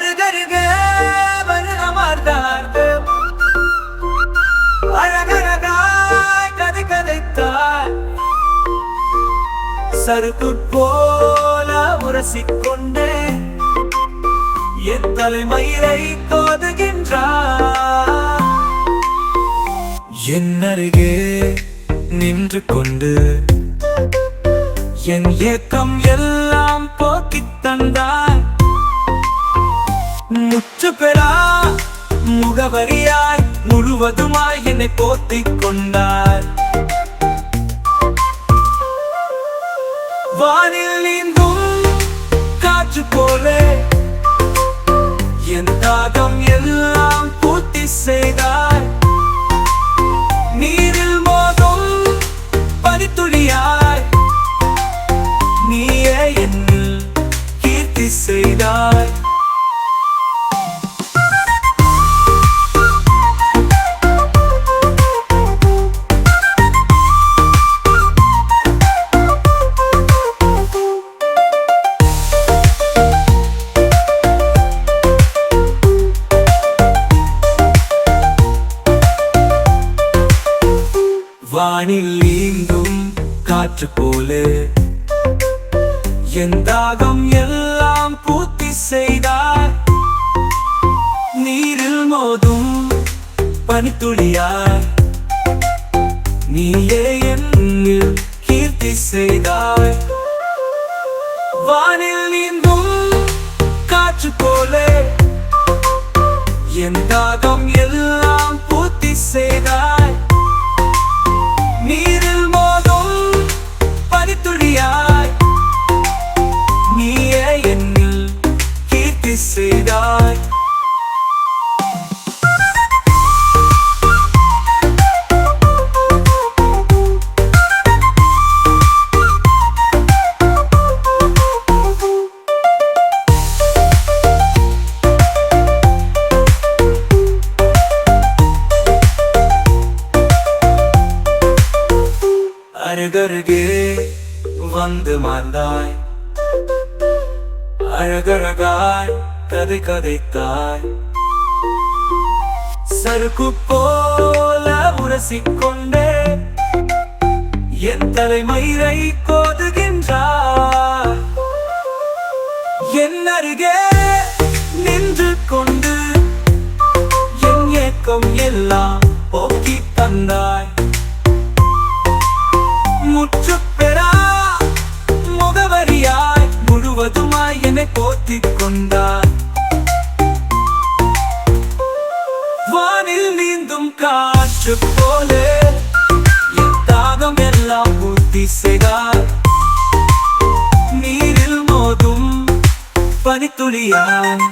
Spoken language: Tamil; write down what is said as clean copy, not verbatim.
அருகருகே அமர்ந்தார்ந்து அழகழகாய் கதை கதைத்தார். சருக்கு போல உரசிக்கொண்டே என் தலைமயிரை கோதுகின்றார். என் அருகே நின்று கொண்டு என் ஏக்கம் எல்லாம் போக்கித் தந்தார். முற்று பெறா முகவரியாய் முழுவதுமாய் என்னை போத்திக் கொண்டார். வானில் நீந்தும் காற்று போலே என் தாகம் எல்லாம் பூர்த்தி செய்தார். நீரில் மோதும் பனித்துளியாய் நீயே என்னில் கீர்த்தி செய்தாய். வானில் நீந்தும் காற்று போலே என் தாகம் எல்லாம் பூர்த்தி செய்தார். நீரில் மோதும் பனித்துளியாய் நீயே என்னில் கீர்த்தி செய்தாய். வானில் நீந்தும் காற்று போலே என் தாகம் எல்லாம் பூர்த்தி செய்தாய். நீரில் மோதும் பனித்துளியாய் நீயே என்னில் கீர்த்தி செய்தாய். அருகருகே வந்து மாந்தாய் அழகழகாய் கதை கதைத்தாய். சருக்கு போல உரசிக்கொண்டே என் தலைமயிரை கோதுகின்றார். என் அருகே நின்று கொண்டு என் ஏக்கம் எல்லாம் போக்கித் தந்தாய். முற்று பெறா முகவரியாய் முழுவதுமாய் என்னை போத்திக் கொண்டார். வானில் நீந்தும் காற்று போலே என் தாகம் எல்லாம் பூர்த்தி செய்தார். நீரில் மோதும் பனித்துளியாய்